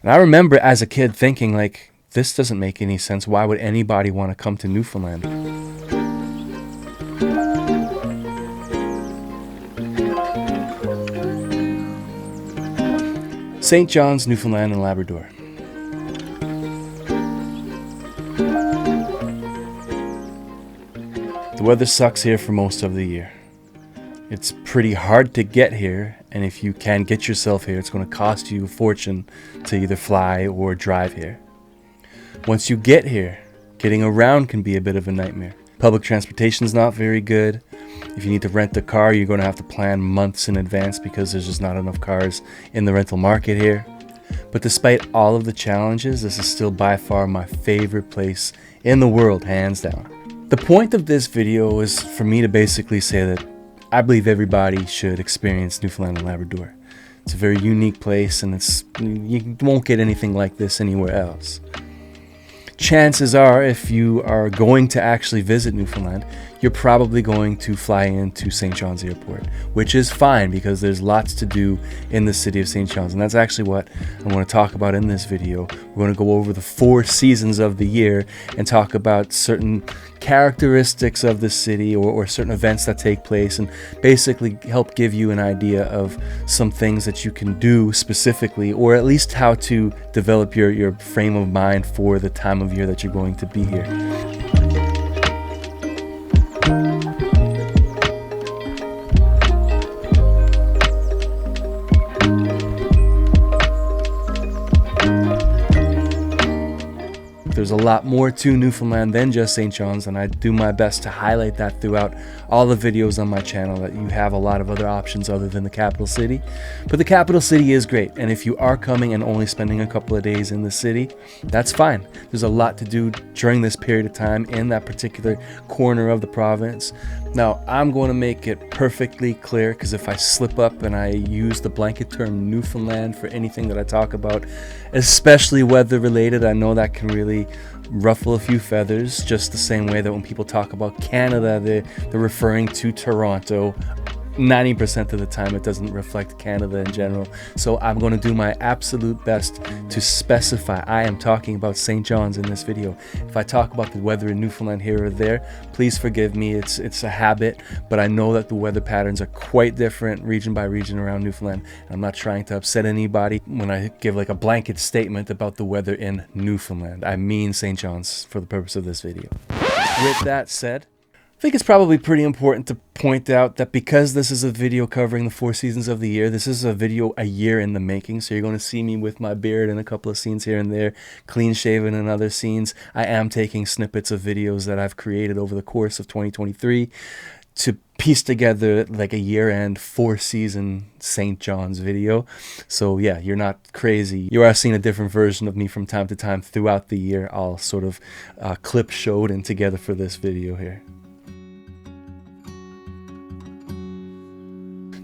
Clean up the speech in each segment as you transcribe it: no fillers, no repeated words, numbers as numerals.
And I remember as a kid thinking, like, this doesn't make any sense. Why would anybody want to come to Newfoundland? St. John's, Newfoundland and Labrador. The weather sucks here for most of the year. It's pretty hard to get here, and if you can get yourself here, it's going to cost you a fortune to either fly or drive here. Once you get here, getting around can be a bit of a nightmare. Public transportation is not very good. If you need to rent a car, you're going to have to plan months in advance because there's just not enough cars in the rental market here. But despite all of the challenges, this is still by far my favorite place in the world, hands down. The point of this video is for me to basically say that I believe everybody should experience Newfoundland and Labrador. It's a very unique place, and you won't get anything like this anywhere else. Chances are, if you are going to actually visit Newfoundland, you're probably going to fly into St. John's Airport, which is fine because there's lots to do in the city of St. John's. And that's actually what I want to talk about in this video. We're going to go over the 4 seasons of the year and talk about certain characteristics of the city or certain events that take place, and basically help give you an idea of some things that you can do specifically, or at least how to develop your frame of mind for the time of year that you're going to be here. There's a lot more to Newfoundland than just St. John's, and I do my best to highlight that throughout all the videos on my channel, that you have a lot of other options other than the capital city. But the capital city is great, and if you are coming and only spending a couple of days in the city, that's fine. There's a lot to do during this period of time in that particular corner of the province. Now, I'm going to make it perfectly clear, because if I slip up and I use the blanket term Newfoundland for anything that I talk about, especially weather related, I know that can really ruffle a few feathers, just the same way that when people talk about Canada, they're referring to Toronto. 90% of the time it doesn't reflect Canada in general. So I'm going to do my absolute best to specify I am talking about St. John's in this video. If I talk about the weather in Newfoundland here or there, please forgive me. It's a habit, but I know that the weather patterns are quite different region by region around Newfoundland. I'm not trying to upset anybody when I give like a blanket statement about the weather in Newfoundland. I mean St. John's for the purpose of this video. With that said, I think it's probably pretty important to point out that because this is a video covering the 4 seasons of the year, this is a video a year in the making. So you're going to see me with my beard in a couple of scenes here and there, clean shaven in other scenes. I am taking snippets of videos that I've created over the course of 2023 to piece together like a year-end 4-season St. John's video. So yeah, you're not crazy. You are seeing a different version of me from time to time throughout the year. I'll sort of clip showed and together for this video here.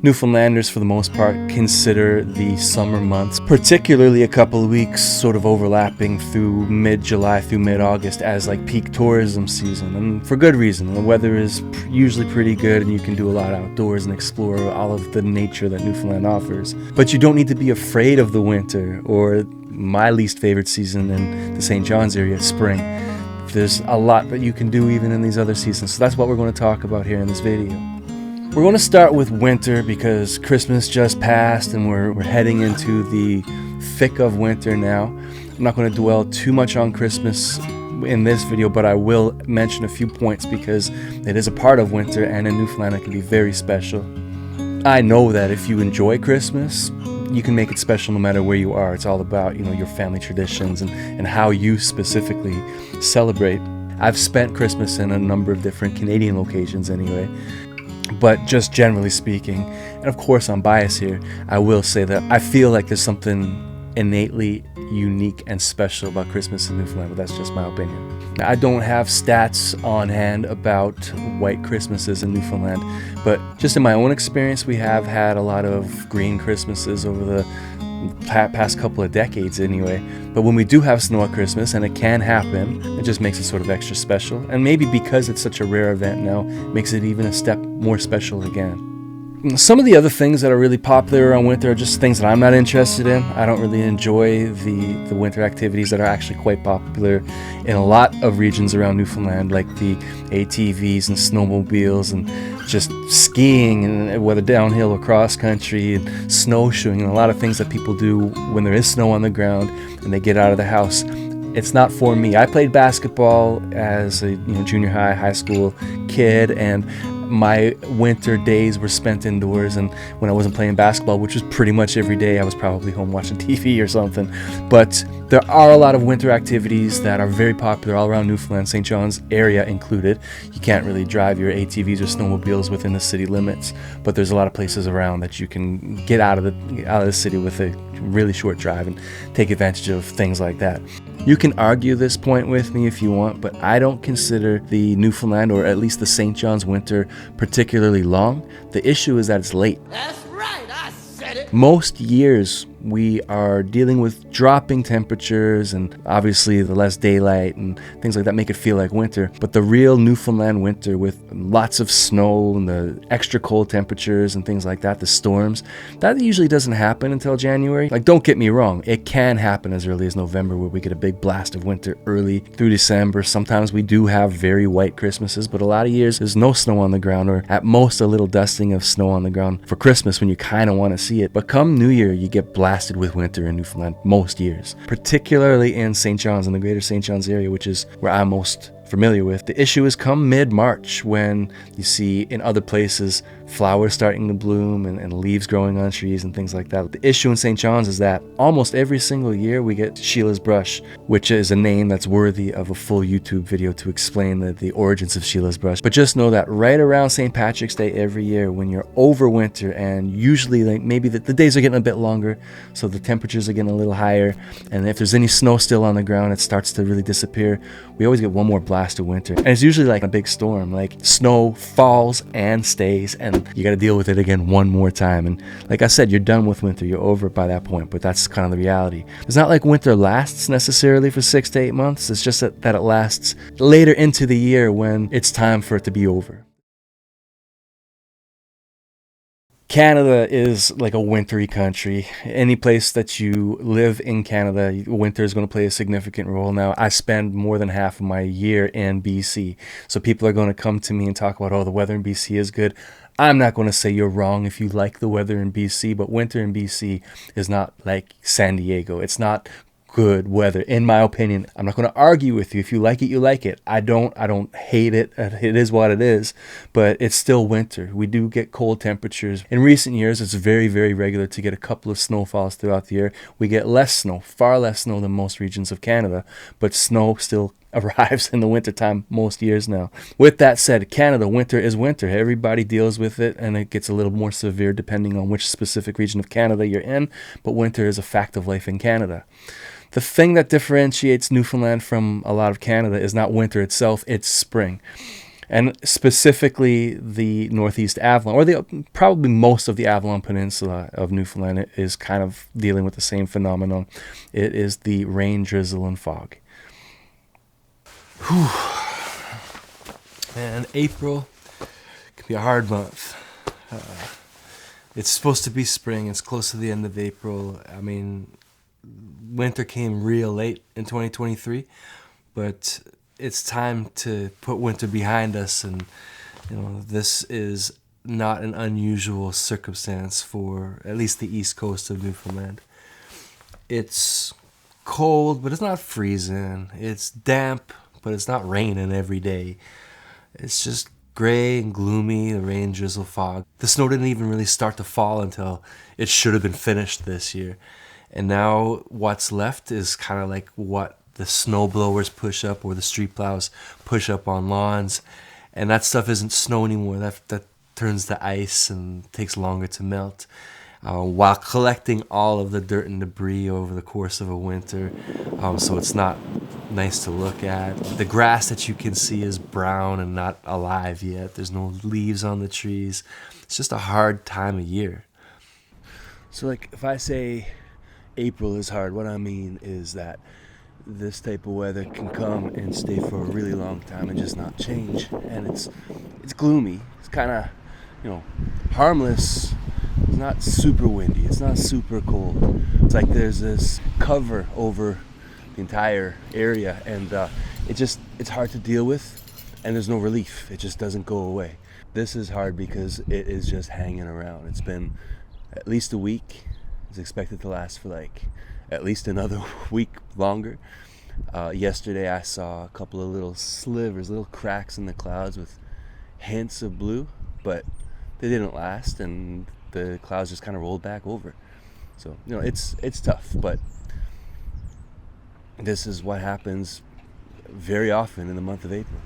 Newfoundlanders, for the most part, consider the summer months, particularly a couple of weeks sort of overlapping through mid-July through mid-August, as like peak tourism season, and for good reason. The weather is usually pretty good and you can do a lot outdoors and explore all of the nature that Newfoundland offers. But you don't need to be afraid of the winter, or my least favorite season in the St. John's area, spring. There's a lot that you can do even in these other seasons, so that's what we're going to talk about here in this video. We're going to start with winter because Christmas just passed and we're heading into the thick of winter now. I'm not going to dwell too much on Christmas in this video, but I will mention a few points because it is a part of winter, and in Newfoundland it can be very special. I know that if you enjoy Christmas, you can make it special no matter where you are. It's all about, your family traditions and how you specifically celebrate. I've spent Christmas in a number of different Canadian locations anyway. But just generally speaking, and of course I'm biased here, I will say that I feel like there's something innately unique and special about Christmas in Newfoundland, but that's just my opinion. Now, I don't have stats on hand about white Christmases in Newfoundland, but just in my own experience, we have had a lot of green Christmases over the past couple of decades anyway. But when we do have snow at Christmas, and it can happen, it just makes it sort of extra special. And maybe because it's such a rare event now, makes it even a step more special again. Some of the other things that are really popular around winter are just things that I'm not interested in. I don't really enjoy the winter activities that are actually quite popular in a lot of regions around Newfoundland, like the ATVs and snowmobiles and just skiing, and whether downhill or cross country, and snowshoeing, and a lot of things that people do when there is snow on the ground and they get out of the house. It's not for me. I played basketball as a junior high school kid, and my winter days were spent indoors, and when I wasn't playing basketball, which was pretty much every day, I was probably home watching TV or something. But there are a lot of winter activities that are very popular all around Newfoundland, St. John's area included. You can't really drive your ATVs or snowmobiles within the city limits, but there's a lot of places around that you can get out of the city with a really short drive and take advantage of things like that. You can argue this point with me if you want, but I don't consider the Newfoundland, or at least the St. John's winter, particularly long. The issue is that it's late. That's right, I said it. Most years we are dealing with dropping temperatures, and obviously the less daylight and things like that make it feel like winter. But the real Newfoundland winter, with lots of snow and the extra cold temperatures and things like that, the storms, that usually doesn't happen until January. Like, don't get me wrong, it can happen as early as November, where we get a big blast of winter early through December. Sometimes we do have very white Christmases, but a lot of years there's no snow on the ground, or at most a little dusting of snow on the ground for Christmas when you kind of want to see it. But come New Year, you get blasted with winter in Newfoundland most years, particularly in St. John's, in the greater St. John's area, which is where I'm most familiar with. The issue is come mid-March, when you see in other places flowers starting to bloom and leaves growing on trees and things like that. The issue in St. John's is that almost every single year we get Sheila's brush, which is a name that's worthy of a full YouTube video to explain the origins of Sheila's brush. But just know that right around St. Patrick's Day every year, when you're over winter, and usually like maybe the days are getting a bit longer, so the temperatures are getting a little higher, and if there's any snow still on the ground, it starts to really disappear. We always get one more blast of winter, and it's usually like a big storm. Like, snow falls and stays, and you got to deal with it again one more time. And like I said, you're done with winter, you're over it by that point. But that's kind of the reality. It's not like winter lasts necessarily for 6 to 8 months. It's just that it lasts later into the year when it's time for it to be over. Canada is like a wintry country. Any place that you live in Canada, winter is going to play a significant role. Now, I spend more than half of my year in BC, so people are going to come to me and talk about, oh, the weather in BC is good. I'm not going to say you're wrong if you like the weather in BC, but winter in BC is not like San Diego. It's not good weather, in my opinion. I'm not going to argue with you. If you like it, you like it. I don't hate it. It is what it is, but it's still winter. We do get cold temperatures. In recent years, it's very, very regular to get a couple of snowfalls throughout the year. We get less snow, far less snow than most regions of Canada, but snow still arrives in the wintertime most years now. With that said, Canada, winter is winter. Everybody deals with it, and it gets a little more severe depending on which specific region of Canada you're in, but winter is a fact of life in Canada. The thing that differentiates Newfoundland from a lot of Canada is not winter itself, it's spring. And specifically the Northeast Avalon, or probably most of the Avalon Peninsula of Newfoundland is kind of dealing with the same phenomenon. It is the rain, drizzle, and fog. Whew. And April can be a hard month. It's supposed to be spring. It's close to the end of April. I mean, winter came real late in 2023, but it's time to put winter behind us, and this is not an unusual circumstance for at least the east coast of Newfoundland. It's cold, but it's not freezing. It's damp, but it's not raining every day. It's just gray and gloomy, the rain, drizzle, fog. The snow didn't even really start to fall until it should have been finished this year. And now what's left is kind of like what the snow blowers push up, or the street plows push up on lawns. And that stuff isn't snow anymore. That turns to ice and takes longer to melt. While collecting all of the dirt and debris over the course of a winter. So it's not nice to look at. The grass that you can see is brown and not alive yet. There's no leaves on the trees. It's just a hard time of year. So like, if I say April is hard, what I mean is that this type of weather can come and stay for a really long time and just not change. And it's gloomy. It's kind of harmless. It's not super windy. It's not super cold. It's like there's this cover over the entire area, and it's hard to deal with, and there's no relief. It just doesn't go away. This is hard because it is just hanging around. It's been at least a week. It's expected to last for like at least another week longer. Yesterday I saw a couple of little slivers, little cracks in the clouds with hints of blue, but they didn't last, and the clouds just kind of rolled back over. So it's tough, but this is what happens very often in the month of April.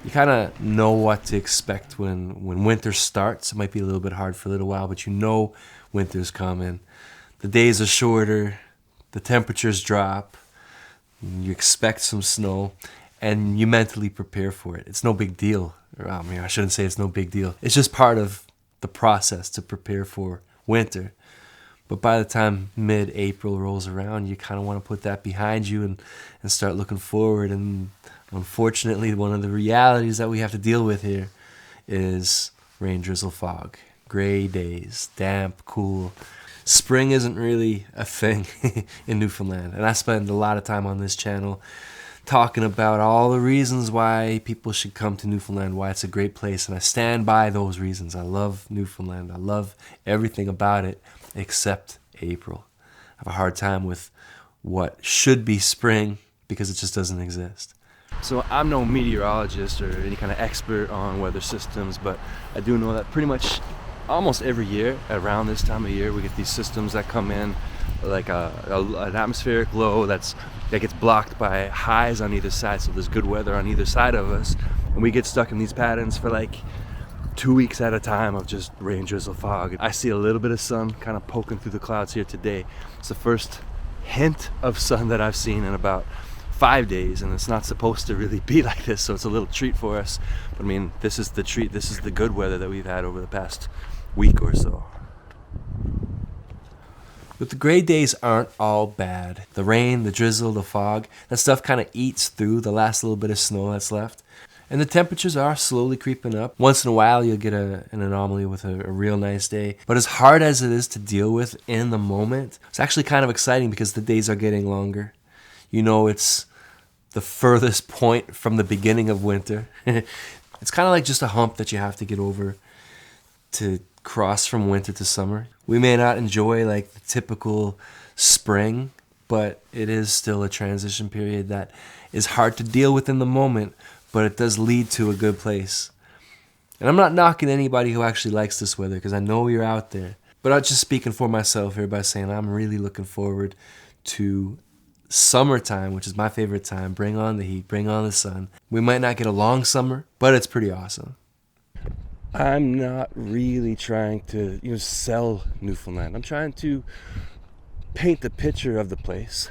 You kind of know what to expect when winter starts. It might be a little bit hard for a little while, but winter's coming. The days are shorter, the temperatures drop, you expect some snow, and you mentally prepare for it. It's no big deal. I shouldn't say it's no big deal. It's just part of the process to prepare for winter. But by the time mid-April rolls around, you kind of want to put that behind you and start looking forward. And unfortunately, one of the realities that we have to deal with here is rain, drizzle, fog, gray days, damp, cool. Spring isn't really a thing in Newfoundland. And I spend a lot of time on this channel talking about all the reasons why people should come to Newfoundland, why it's a great place. And I stand by those reasons. I love Newfoundland. I love everything about it except April. I have a hard time with what should be spring because it just doesn't exist. So I'm no meteorologist or any kind of expert on weather systems, but I do know that pretty much almost every year around this time of year we get these systems that come in, like an atmospheric low that gets blocked by highs on either side. So there's good weather on either side of us, and we get stuck in these patterns for like 2 weeks at a time of just rain, drizzle, fog. I see a little bit of sun kind of poking through the clouds here today. It's the first hint of sun that I've seen in about 5 days, and it's not supposed to really be like this, so it's a little treat for us. But I mean, this is the treat. This is the good weather that we've had over the past week or so. But the gray days aren't all bad. The rain, the drizzle, the fog, that stuff kind of eats through the last little bit of snow that's left. And the temperatures are slowly creeping up. Once in a while, you'll get an anomaly with a real nice day. But as hard as it is to deal with in the moment, it's actually kind of exciting because the days are getting longer. It's the furthest point from the beginning of winter. It's kind of like just a hump that you have to get over to cross from winter to summer. We may not enjoy like the typical spring, but it is still a transition period that is hard to deal with in the moment, but it does lead to a good place. And I'm not knocking anybody who actually likes this weather, because I know you're out there. But I'm just speaking for myself here by saying I'm really looking forward to summertime, which is my favorite time. Bring on the heat, bring on the sun. We might not get a long summer, but it's pretty awesome. I'm not really trying to sell Newfoundland. I'm trying to paint the picture of the place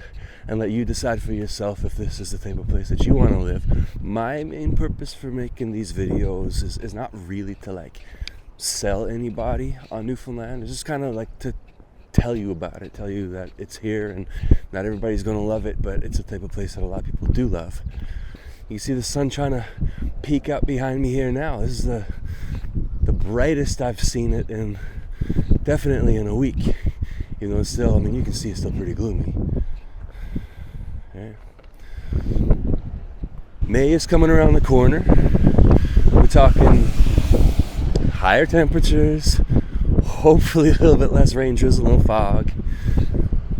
and let you decide for yourself if this is the type of place that you want to live. My main purpose for making these videos is not really to like sell anybody on Newfoundland. It's just kind of like to tell you about it, tell you that it's here, and not everybody's going to love it, but it's a type of place that a lot of people do love. You see the sun trying to peek out behind me here now. This is the brightest I've seen it in definitely in a week. Even though it's still, you can see it's still pretty gloomy. Yeah. May is coming around the corner. We're talking higher temperatures, hopefully a little bit less rain, drizzle, and fog,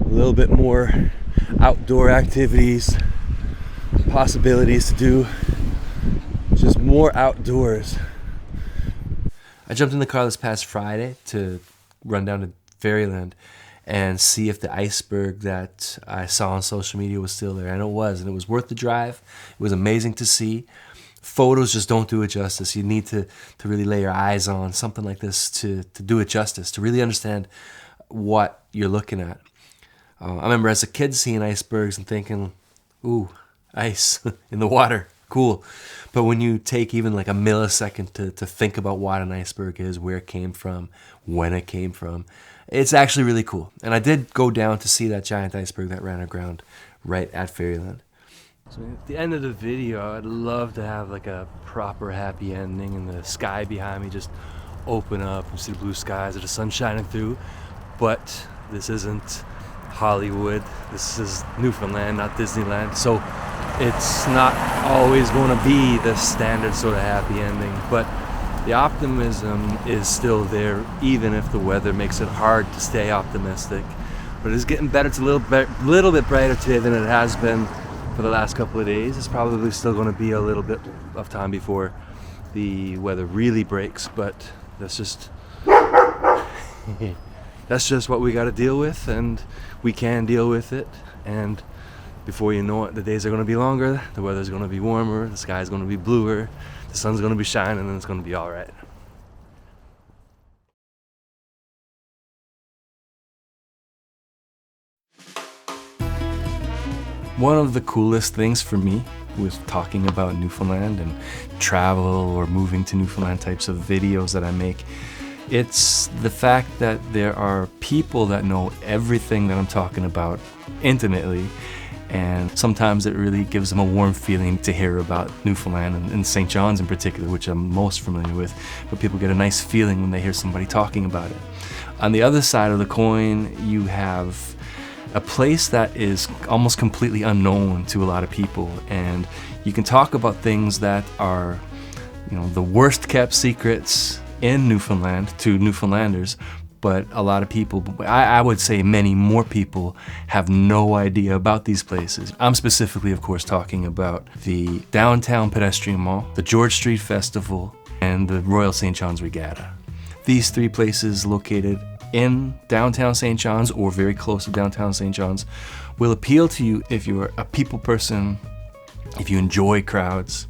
a little bit more outdoor activities, possibilities to do just more outdoors. I jumped in the car this past Friday to run down to Fairyland and see if the iceberg that I saw on social media was still there. And it was, and it was worth the drive. It was amazing to see. Photos just don't do it justice. You need to really lay your eyes on something like this to do it justice, to really understand what you're looking at. I remember as a kid seeing icebergs and thinking, ooh, ice in the water, cool. But when you take even like a millisecond to think about what an iceberg is, where it came from, when it came from, it's actually really cool. And I did go down to see that giant iceberg that ran aground right at Fairyland. So at the end of the video, I'd love to have like a proper happy ending and the sky behind me just open up and see the blue skies or the sun shining through. But this isn't Hollywood. This is Newfoundland, not Disneyland. So it's not always going to be the standard sort of happy ending. But the optimism is still there, even if the weather makes it hard to stay optimistic. But it's getting better. It's a little bit brighter today than it has been for the last couple of days. It's probably still going to be a little bit of time before the weather really breaks, but that's just that's just what we got to deal with, and we can deal with it. And before you know it, the days are going to be longer, the weather's going to be warmer, the sky's going to be bluer, the sun's going to be shining, and it's going to be all right. One of the coolest things for me with talking about Newfoundland and travel or moving to Newfoundland types of videos that I make, it's the fact that there are people that know everything that I'm talking about intimately, and sometimes it really gives them a warm feeling to hear about Newfoundland and St. John's in particular, which I'm most familiar with, but people get a nice feeling when they hear somebody talking about it. On the other side of the coin, you have a place that is almost completely unknown to a lot of people, and you can talk about things that are, you know, the worst kept secrets in Newfoundland to Newfoundlanders, but a lot of people, I would say many more people, have no idea about these places. I'm specifically, of course, talking about the Downtown Pedestrian Mall, the George Street Festival, and the Royal St. John's Regatta. These three places located in downtown St. John's or very close to downtown St. John's will appeal to you if you're a people person, if you enjoy crowds.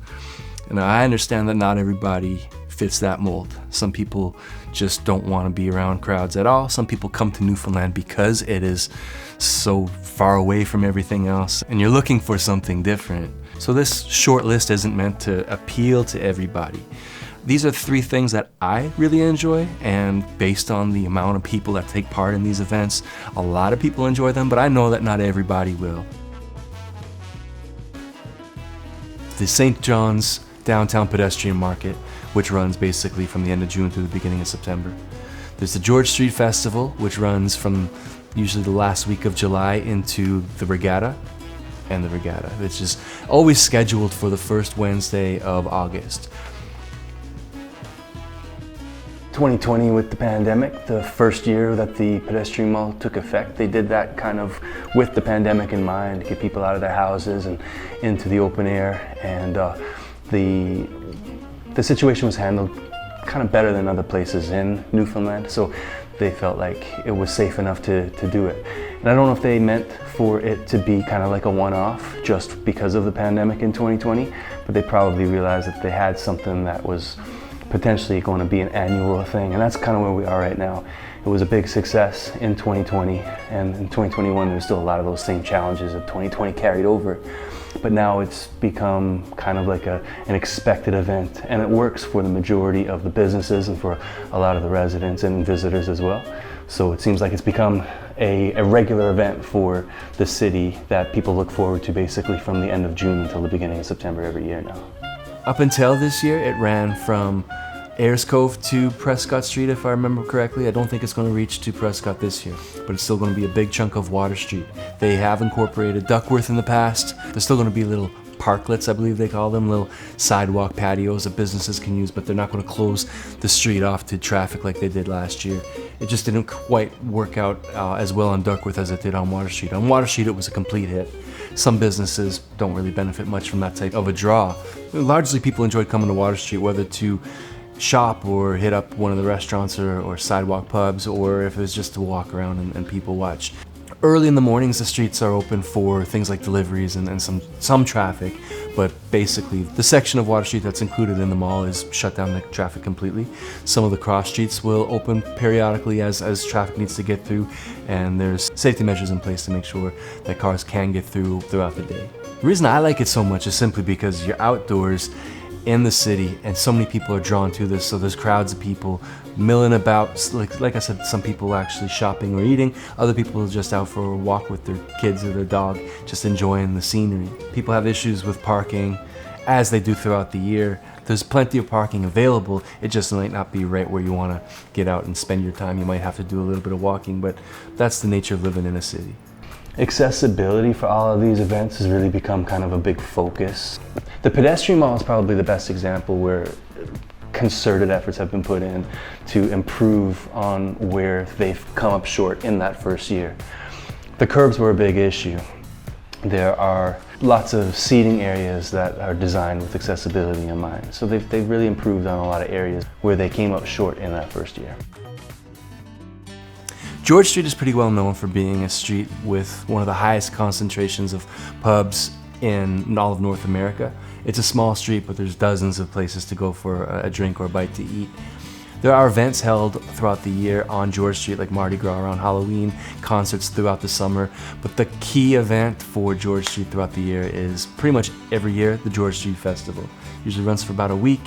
And I understand that not everybody fits that mold. Some people just don't want to be around crowds at all. Some people come to Newfoundland because it is so far away from everything else and you're looking for something different. So this short list isn't meant to appeal to everybody. These are three things that I really enjoy, and based on the amount of people that take part in these events, a lot of people enjoy them, but I know that not everybody will. The St. John's Downtown Pedestrian Market, which runs basically from the end of June through the beginning of September. There's the George Street Festival, which runs from usually the last week of July into the Regatta, which is always scheduled for the first Wednesday of August. 2020 with the pandemic, the first year that the pedestrian mall took effect, they did that kind of with the pandemic in mind, to get people out of their houses and into the open air, and the situation was handled kind of better than other places in Newfoundland, so they felt like it was safe enough to do it. And I don't know if they meant for it to be kind of like a one-off just because of the pandemic in 2020, but they probably realized that they had something that was potentially going to be an annual thing, and that's kind of where we are right now. It was a big success in 2020, and in 2021 there's still a lot of those same challenges that 2020 carried over, but now it's become kind of like an expected event, and it works for the majority of the businesses and for a lot of the residents and visitors as well. So it seems like it's become a regular event for the city that people look forward to basically from the end of June until the beginning of September every year now. Up until this year, it ran from Ayers Cove to Prescott Street, if I remember correctly. I don't think it's going to reach to Prescott this year, but it's still going to be a big chunk of Water Street. They have incorporated Duckworth in the past. There's still going to be little parklets, I believe they call them, little sidewalk patios that businesses can use, but they're not going to close the street off to traffic like they did last year. It just didn't quite work out as well on Duckworth as it did on Water Street. On Water Street, it was a complete hit. Some businesses don't really benefit much from that type of a draw. Largely, people enjoyed coming to Water Street, whether to shop or hit up one of the restaurants or sidewalk pubs, or if it was just to walk around and people watch. Early in the mornings, the streets are open for things like deliveries and some traffic, but basically the section of Water Street that's included in the mall is shut down to traffic completely. Some of the cross streets will open periodically as traffic needs to get through, and there's safety measures in place to make sure that cars can get through throughout the day. The reason I like it so much is simply because you're outdoors in the city, and so many people are drawn to this. So there's crowds of people milling about. Like I said, some people actually shopping or eating. Other people are just out for a walk with their kids or their dog, just enjoying the scenery. People have issues with parking, as they do throughout the year. There's plenty of parking available. It just might not be right where you want to get out and spend your time. You might have to do a little bit of walking, but that's the nature of living in a city. Accessibility for all of these events has really become kind of a big focus. The pedestrian mall is probably the best example where concerted efforts have been put in to improve on where they've come up short in that first year. The curbs were a big issue. There are lots of seating areas that are designed with accessibility in mind. So they've really improved on a lot of areas where they came up short in that first year. George Street is pretty well known for being a street with one of the highest concentrations of pubs in all of North America. It's a small street, but there's dozens of places to go for a drink or a bite to eat. There are events held throughout the year on George Street, like Mardi Gras around Halloween, concerts throughout the summer. But the key event for George Street throughout the year is pretty much every year the George Street Festival. Usually runs for about a week.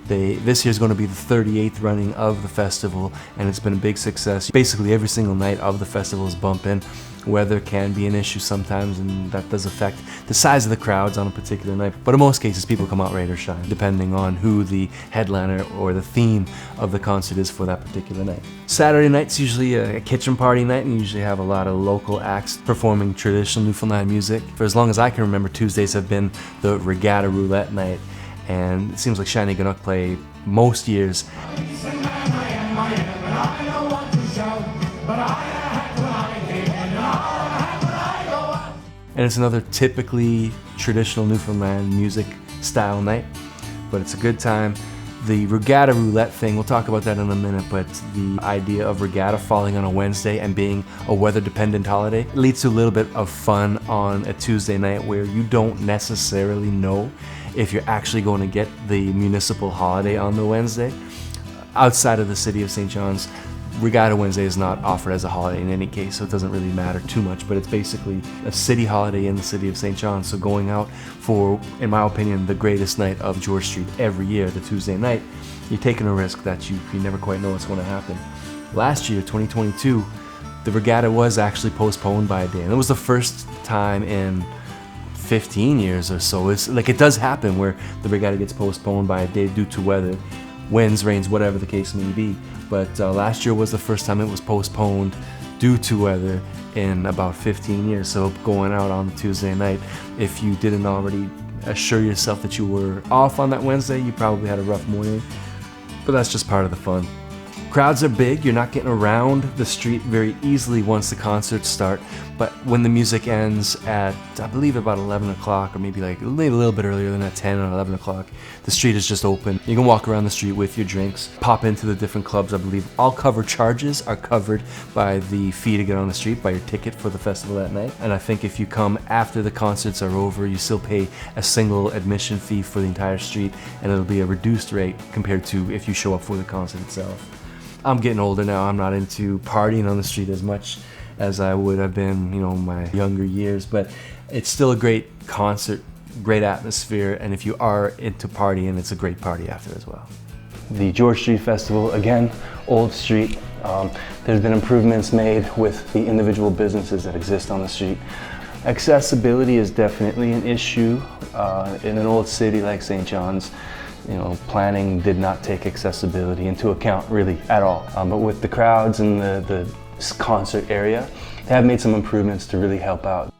This year is going to be the 38th running of the festival, and it's been a big success. Basically every single night of the festival is bumping. Weather can be an issue sometimes, and that does affect the size of the crowds on a particular night. But in most cases, people come out rain or shine, depending on who the headliner or the theme of the concert is for that particular night. Saturday night's usually a kitchen party night, and you usually have a lot of local acts performing traditional Newfoundland music. For as long as I can remember, Tuesdays have been the regatta roulette night, and it seems like Shiny Ganuk play most years. And it's another typically traditional Newfoundland music style night, but it's a good time. The regatta roulette thing, we'll talk about that in a minute, but the idea of regatta falling on a Wednesday and being a weather-dependent holiday leads to a little bit of fun on a Tuesday night where you don't necessarily know if you're actually going to get the municipal holiday on the Wednesday. Outside of the city of St. John's, Regatta Wednesday is not offered as a holiday in any case, so it doesn't really matter too much, but it's basically a city holiday in the city of St. John's. So going out for, in my opinion, the greatest night of George Street every year, the Tuesday night, you're taking a risk that you never quite know what's going to happen. Last year, 2022, the regatta was actually postponed by a day, and it was the first time in 15 years or so. It's like, it does happen where the regatta gets postponed by a day due to weather, winds, rains, whatever the case may be. But last year was the first time it was postponed due to weather in about 15 years. So going out on Tuesday night, if you didn't already assure yourself that you were off on that Wednesday, you probably had a rough morning. But that's just part of the fun. Crowds are big. You're not getting around the street very easily once the concerts start. But when the music ends at, I believe, about 11 o'clock, or maybe like a little bit earlier than that, 10 or 11 o'clock, the street is just open. You can walk around the street with your drinks, pop into the different clubs. I believe all cover charges are covered by the fee to get on the street, by your ticket for the festival that night. And I think if you come after the concerts are over, you still pay a single admission fee for the entire street, and it'll be a reduced rate compared to if you show up for the concert itself. I'm getting older now. I'm not into partying on the street as much as I would have been, in my younger years, but it's still a great concert, great atmosphere, and if you are into partying, it's a great party after as well. The George Street Festival, again, old street. There's been improvements made with the individual businesses that exist on the street. Accessibility is definitely an issue in an old city like St. John's. Planning did not take accessibility into account really at all. But with the crowds and the concert area, they have made some improvements to really help out.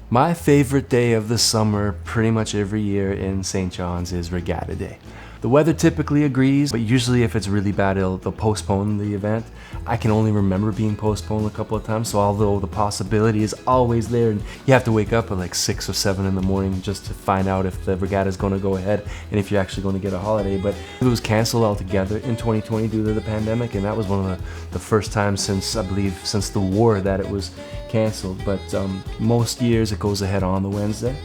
My favorite day of the summer pretty much every year in St. John's is Regatta Day. The weather typically agrees, but usually if it's really bad, they'll postpone the event. I can only remember being postponed a couple of times, so although the possibility is always there, and you have to wake up at like 6 or 7 in the morning just to find out if the regatta is going to go ahead and if you're actually going to get a holiday. But it was canceled altogether in 2020 due to the pandemic, and that was one of the first times since, I believe, since the war that it was canceled. But most years it goes ahead on the Wednesday.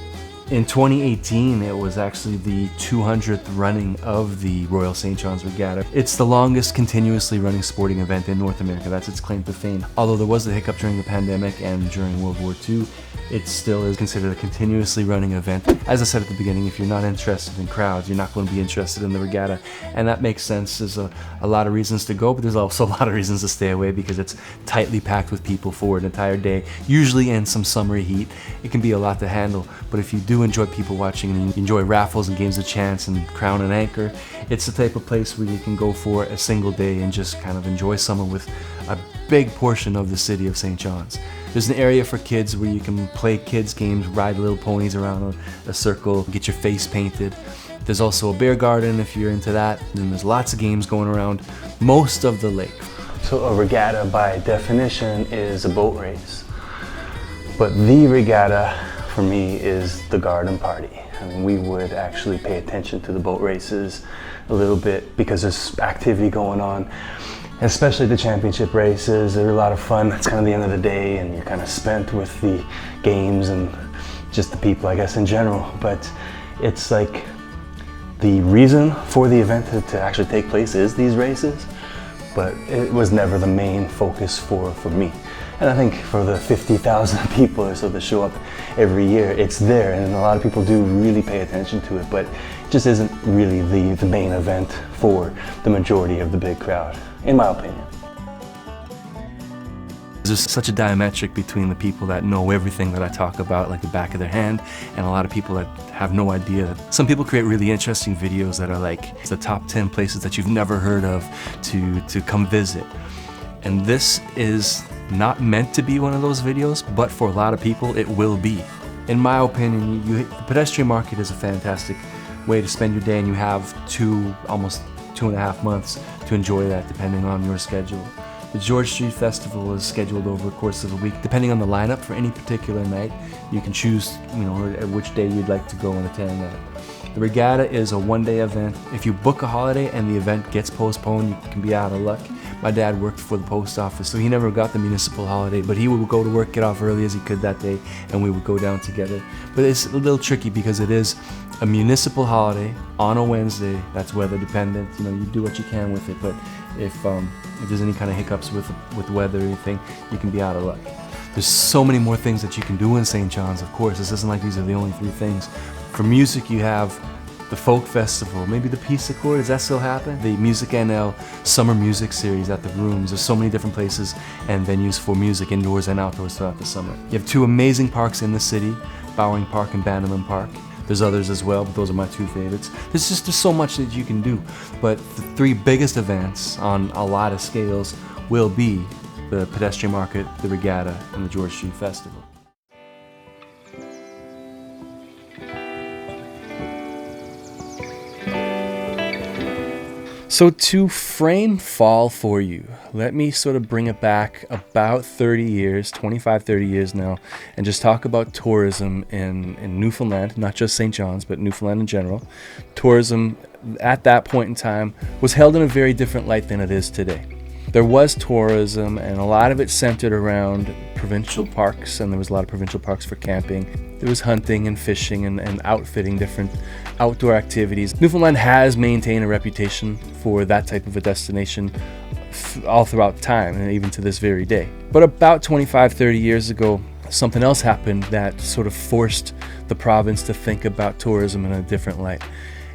In 2018, it was actually the 200th running of the Royal St. John's Regatta. It's the longest continuously running sporting event in North America. That's its claim to fame. Although there was a hiccup during the pandemic and during World War II, it still is considered a continuously running event. As I said at the beginning, if you're not interested in crowds, you're not going to be interested in the regatta. And that makes sense. There's a lot of reasons to go, but there's also a lot of reasons to stay away because it's tightly packed with people for an entire day, usually in some summery heat. It can be a lot to handle, but if you do enjoy people watching and you enjoy raffles and games of chance and crown and anchor, it's the type of place where you can go for a single day and just kind of enjoy summer with a big portion of the city of St. John's. There's an area for kids where you can play kids games, ride little ponies around a circle, get your face painted. There's also a beer garden if you're into that, and there's lots of games going around most of the lake. So a regatta by definition is a boat race, but the regatta for me is the garden party. I mean, we would actually pay attention to the boat races a little bit because there's activity going on, especially the championship races. They're a lot of fun. It's kind of the end of the day and you're kind of spent with the games and just the people, I guess, in general. But it's like the reason for the event to actually take place is these races, but it was never the main focus for me. And I think for the 50,000 people or so that show up every year, it's there, and a lot of people do really pay attention to it, but it just isn't really the main event for the majority of the big crowd, in my opinion. There's such a diametric between the people that know everything that I talk about like the back of their hand and a lot of people that have no idea. Some people create really interesting videos that are like the top 10 places that you've never heard of to come visit. And this is not meant to be one of those videos, but for a lot of people it will be. In my opinion, the pedestrian market is a fantastic way to spend your day, and you have almost 2.5 months to enjoy that depending on your schedule. The George Street Festival is scheduled over the course of a week. Depending on the lineup for any particular night, you can choose, which day you'd like to go and attend that. The regatta is a one-day event. If you book a holiday and the event gets postponed, you can be out of luck. My dad worked for the post office, so he never got the municipal holiday, but he would go to work, get off early as he could that day, and we would go down together. But it's a little tricky because it is a municipal holiday on a Wednesday. That's weather dependent. You do what you can with it, but if there's any kind of hiccups with weather or anything, you can be out of luck. There's so many more things that you can do in St. John's, of course. This isn't like these are the only 3 things. For music, you have the folk festival, maybe the Peace Accord, does that still happen? The Music NL summer music series at the Rooms. There's so many different places and venues for music indoors and outdoors throughout the summer. You have 2 amazing parks in the city, Bowering Park and Bannerman Park. There's others as well, but those are my 2 favorites. There's so much that you can do, but the 3 biggest events on a lot of scales will be the pedestrian market, the regatta, and the George Street Festival. So to frame fall for you, let me sort of bring it back about 30 years, 25, 30 years now, and just talk about tourism in Newfoundland, not just St. John's, but Newfoundland in general. Tourism at that point in time was held in a very different light than it is today. There was tourism, and a lot of it centered around provincial parks, and there was a lot of provincial parks for camping. There was hunting and fishing and outfitting different outdoor activities. Newfoundland has maintained a reputation for that type of a destination all throughout time, and even to this very day. But about 25, 30 years ago, something else happened that sort of forced the province to think about tourism in a different light.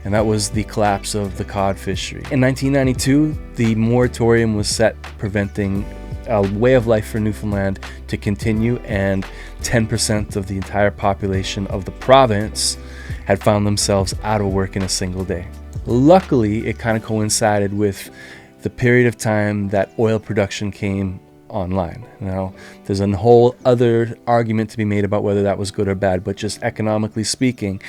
And that was the collapse of the cod fishery. In 1992, the moratorium was set preventing a way of life for Newfoundland to continue, and 10% of the entire population of the province had found themselves out of work in a single day. Luckily, it kind of coincided with the period of time that oil production came online. Now, there's a whole other argument to be made about whether that was good or bad, but just economically speaking,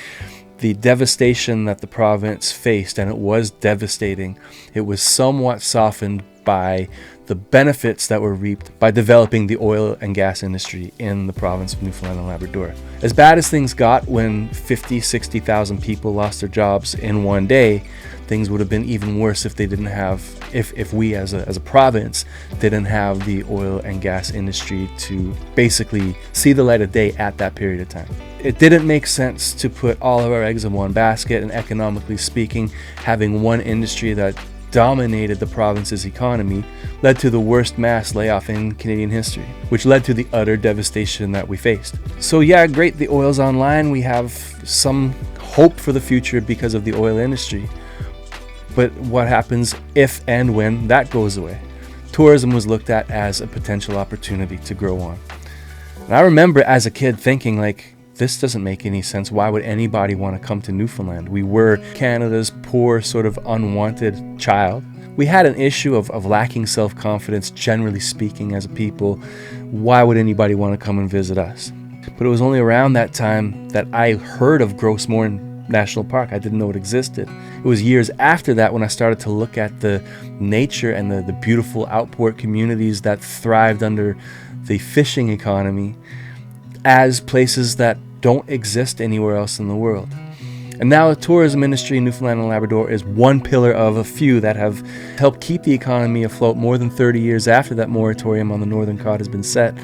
the devastation that the province faced, and it was devastating, it was somewhat softened by the benefits that were reaped by developing the oil and gas industry in the province of Newfoundland and Labrador. As bad as things got when 50,000-60,000 people lost their jobs in one day, things would have been even worse if they didn't have, if we as a province didn't have the oil and gas industry to basically see the light of day at that period of time. it didn't make sense to put all of our eggs in one basket, and economically speaking, having one industry that dominated the province's economy led to the worst mass layoff in Canadian history, which led to the utter devastation that we faced. So yeah, great, the oil's online. We have some hope for the future because of the oil industry. But what happens if and when that goes away? Tourism was looked at as a potential opportunity to grow on. And I remember as a kid thinking, like, this doesn't make any sense. Why would anybody want to come to Newfoundland? We were Canada's poor, sort of unwanted child. We had an issue of lacking self-confidence, generally speaking, as a people. Why would anybody want to come and visit us? But it was only around that time that I heard of Grossmoor National Park. I didn't know it existed. It was years after that when I started to look at the nature and the beautiful outport communities that thrived under the fishing economy as places that don't exist anywhere else in the world. And now the tourism industry in Newfoundland and Labrador is one pillar of a few that have helped keep the economy afloat more than 30 years after that moratorium on the Northern Cod has been set.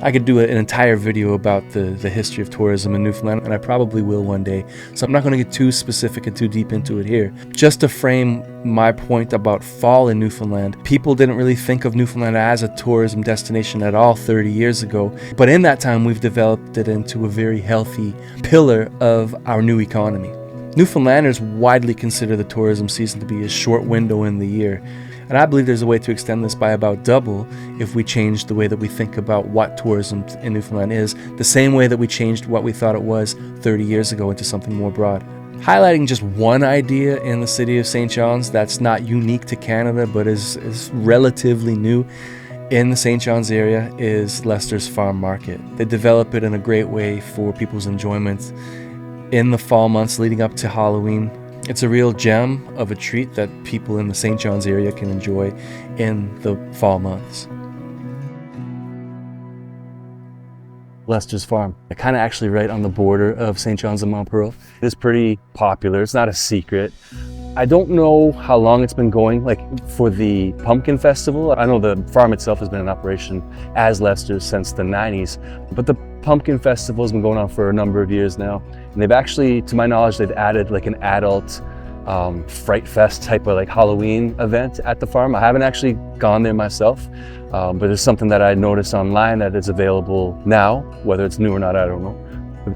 I could do an entire video about the history of tourism in Newfoundland, and I probably will one day, so I'm not going to get too specific and too deep into it here. Just to frame my point about fall in Newfoundland, people didn't really think of Newfoundland as a tourism destination at all 30 years ago, but in that time we've developed it into a very healthy pillar of our new economy. Newfoundlanders widely consider the tourism season to be a short window in the year, and I believe there's a way to extend this by about double if we change the way that we think about what tourism in Newfoundland is, the same way that we changed what we thought it was 30 years ago into something more broad. Highlighting just one idea in the city of St. John's that's not unique to Canada but is relatively new in the St. John's area is Lester's Farm Market. They develop it in a great way for people's enjoyment in the fall months leading up to Halloween. It's a real gem of a treat that people in the St. John's area can enjoy in the fall months. Lester's Farm, kind of actually right on the border of St. John's and Montpearl. It is pretty popular, it's not a secret. I don't know how long it's been going, like for the Pumpkin Festival. I know the farm itself has been in operation as Lester's since the 90s, but the Pumpkin Festival has been going on for a number of years now. And they've actually, to my knowledge, they've added like an adult Fright Fest type of like Halloween event at the farm. I haven't actually gone there myself, but it's something that I noticed online that is available now. Whether it's new or not, I don't know.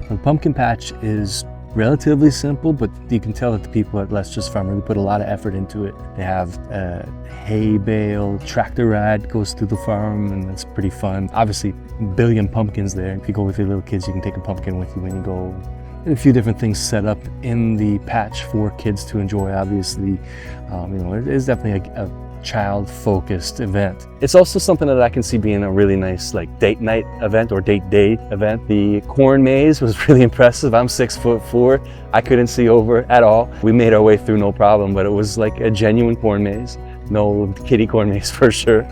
The pumpkin patch is relatively simple, but you can tell that the people at Lester's Farm really put a lot of effort into it. They have a hay bale tractor ride goes through the farm, and it's pretty fun. Obviously, a billion pumpkins there. If you go with your little kids, you can take a pumpkin with you when you go. And a few different things set up in the patch for kids to enjoy. Obviously, it is definitely a child-focused event. It's also something that I can see being a really nice like date night event or date day event. The corn maze was really impressive. I'm 6'4". I couldn't see over at all. We made our way through no problem, but it was like a genuine corn maze. No kiddie corn maze for sure.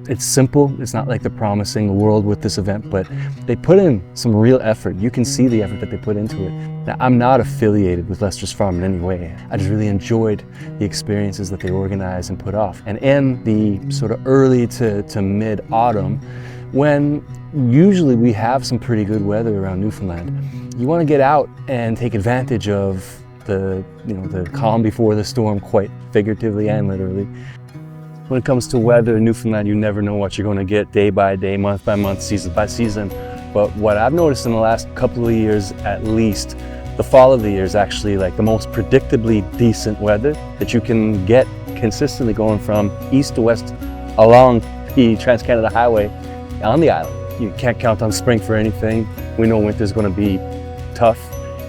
It's simple, it's not like they're promising the world with this event, but they put in some real effort. You can see the effort that they put into it. Now, I'm not affiliated with Lester's Farm in any way. I just really enjoyed the experiences that they organized and put off. And in the sort of early to mid-autumn, when usually we have some pretty good weather around Newfoundland, you want to get out and take advantage of the calm before the storm, quite figuratively and literally. When it comes to weather in Newfoundland, you never know what you're going to get day by day, month by month, season by season. But what I've noticed in the last couple of years, at least, the fall of the year is actually like the most predictably decent weather that you can get consistently going from east to west along the Trans-Canada Highway on the island. You can't count on spring for anything. We know winter's going to be tough.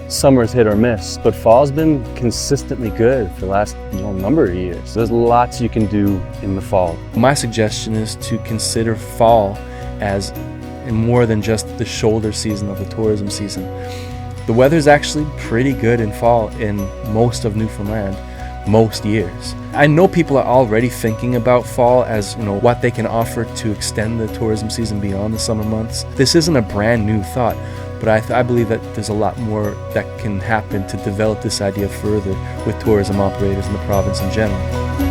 Summer's hit or miss, but fall's been consistently good for the last number of years. There's lots you can do in the fall. My suggestion is to consider fall as more than just the shoulder season of the tourism season. The weather's actually pretty good in fall in most of Newfoundland, most years. I know people are already thinking about fall as what they can offer to extend the tourism season beyond the summer months. This isn't a brand new thought. But I believe that there's a lot more that can happen to develop this idea further with tourism operators in the province in general.